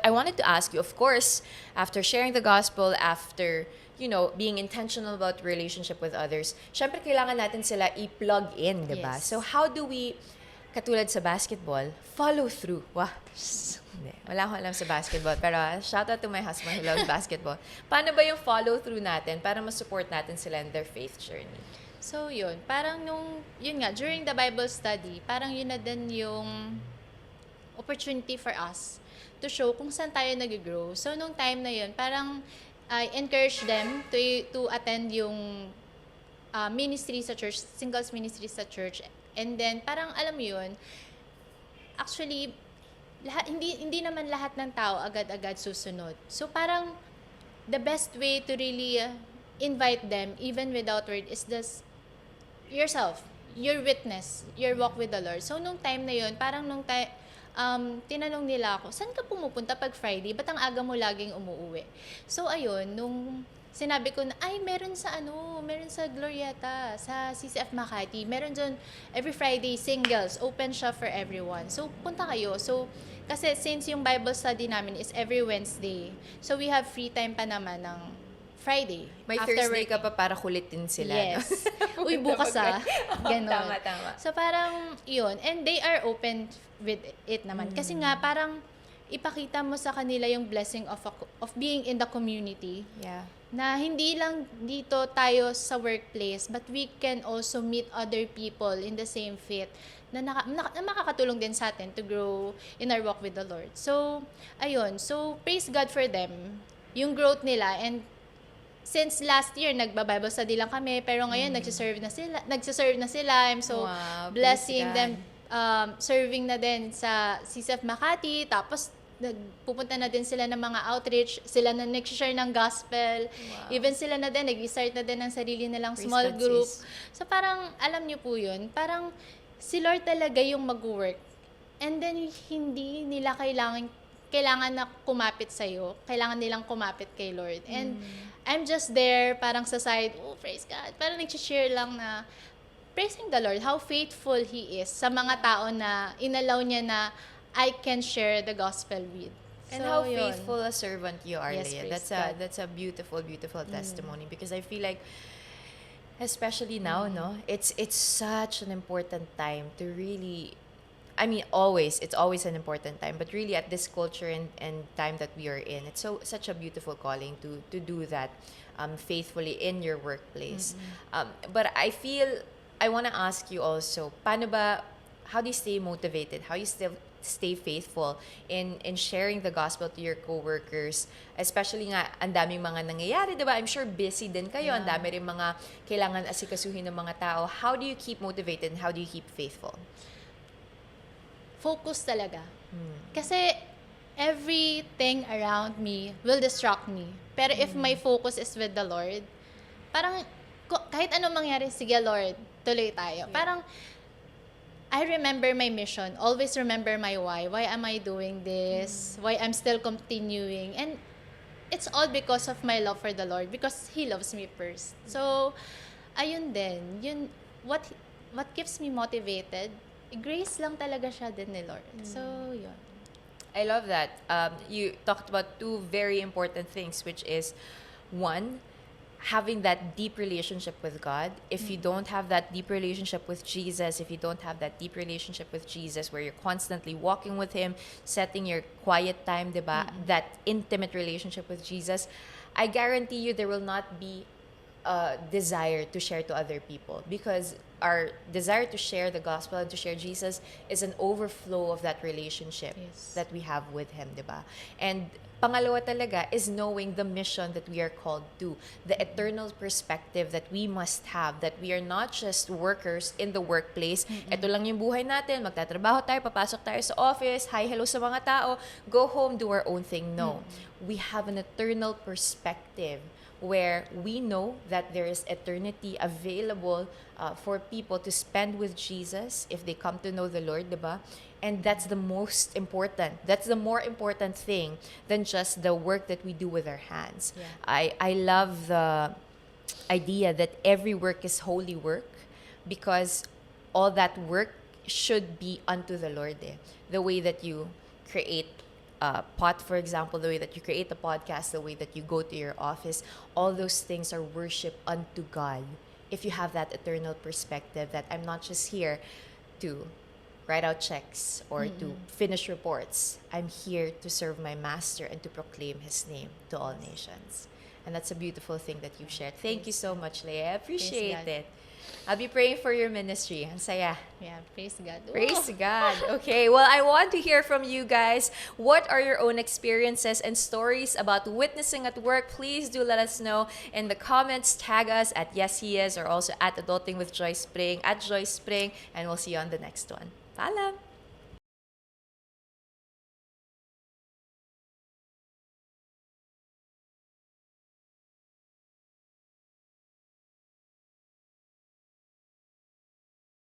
I wanted to ask you, of course, after sharing the gospel, after, being intentional about relationship with others, syempre kailangan natin sila i-plug in, di ba? Yes. So how do we, katulad sa basketball, follow through? Wah, hindi. Wala akong alam sa basketball. Pero shout out to my husband who loves basketball. Paano ba yung follow through natin para ma-support natin sila in their faith journey? So, yun. Parang yun nga, during the Bible study, parang yun na din yung opportunity for us to show kung saan tayo nag-grow. So, nung time na yun, parang I encourage them to attend yung ministry sa church, singles ministry sa church. And then, parang alam mo yun, actually, hindi naman lahat ng tao agad-agad susunod. So, parang the best way to really invite them, even without word, is this yourself, your witness, your walk with the Lord. So, nung time na yun, parang tinanong nila ako, saan ka pumupunta pag Friday? Ba't ang aga mo laging umuuwi? So, ayun, nung sinabi ko na, meron sa Glorieta, sa CCF Makati. Meron dyan, every Friday, singles, open siya for everyone. So, punta kayo. So, kasi since yung Bible study namin is every Wednesday, so we have free time pa naman ng Friday. May Thursday ka pa para kulitin sila. Yes. Uy, bukas Ganon. Tama. So, parang, yun. And they are open with it naman. Kasi nga, parang, ipakita mo sa kanila yung blessing of being in the community. Yeah. Na hindi lang dito tayo sa workplace, but we can also meet other people in the same faith na makakatulong din sa atin to grow in our walk with the Lord. So, ayun. So, praise God for them. Yung growth nila. And since last year, nagba-Bible study lang kami, pero ngayon, nagsiserve na sila. I'm so blessing them, serving na din sa CCF Makati. Tapos, pupunta na din sila ng mga outreach, sila na nag-share ng gospel, even sila na din, nag-start na din ng sarili nilang small group. So parang, alam niyo po yun, parang si Lord talaga yung mag-work. And then, hindi nila kailangan na kumapit sa'yo, kailangan nilang kumapit kay Lord. And I'm just there, parang sa side, praise God, parang nag-share lang na, praising the Lord, how faithful He is sa mga tao na inalaw niya na I can share the gospel with. And how faithful a servant you are, yes, Leah. That's a beautiful testimony, because I feel like, especially now, it's such an important time to really, I mean, it's always an important time, but really at this culture and time that we are in, it's such a beautiful calling to do that faithfully in your workplace. But I want to ask you also, how do you stay motivated? How you still stay faithful in sharing the gospel to your coworkers, especially nga ang daming mga nangyayari, 'di ba? I'm sure busy din kayo, ang dami rin mga kailangan asikasuhin ng mga tao. How do you keep motivated and how do you keep faithful? Focus talaga. Kasi everything around me will distract me. Pero if my focus is with the Lord, parang kahit anong mangyari, sige Lord, tuloy tayo. Parang I remember my mission, always remember my why. Why am I doing this? Why I'm still continuing? And it's all because of my love for the Lord, because He loves me first. So, ayun din. Yun, what keeps me motivated, grace lang talaga siya din ni Lord. So, yun. I love that. You talked about two very important things, which is, one, having that deep relationship with God. If you don't have that deep relationship with Jesus, if you don't have that deep relationship with Jesus where you're constantly walking with Him, setting your quiet time, diba? That intimate relationship with Jesus, I guarantee you there will not be a desire to share to other people, because our desire to share the gospel and to share Jesus is an overflow of that relationship that we have with Him, diba? And pangalawa talaga is knowing the mission that we are called to, the eternal perspective that we must have, that we are not just workers in the workplace. Ito lang yung buhay natin, magtatrabaho tayo, papasok tayo sa office, hi, hello sa mga tao, go home, do our own thing. No. We have an eternal perspective where we know that there is eternity available for people to spend with Jesus if they come to know the Lord, diba? And that's the most important. That's the more important thing than just the work that we do with our hands. Yeah. I love the idea that every work is holy work, because all that work should be unto the Lord. The way that you create pot, for example, the way that you create the podcast, the way that you go to your office, all those things are worship unto God. If you have that eternal perspective that I'm not just here to write out checks or to finish reports, I'm here to serve my master and to proclaim his name to all nations. And that's a beautiful thing that you shared. Thank you so much, Leia. I appreciate God. it. I'll be praying for your ministry. Ang saya. Yeah, praise God. Praise Ooh. God. Okay, well, I want to hear from you guys. What are your own experiences and stories about witnessing at work? Please do let us know in the comments. Tag us at yesHEis or also at Adulting with Joy Spring, at Joy Spring, and we'll see you on the next one. Paalam!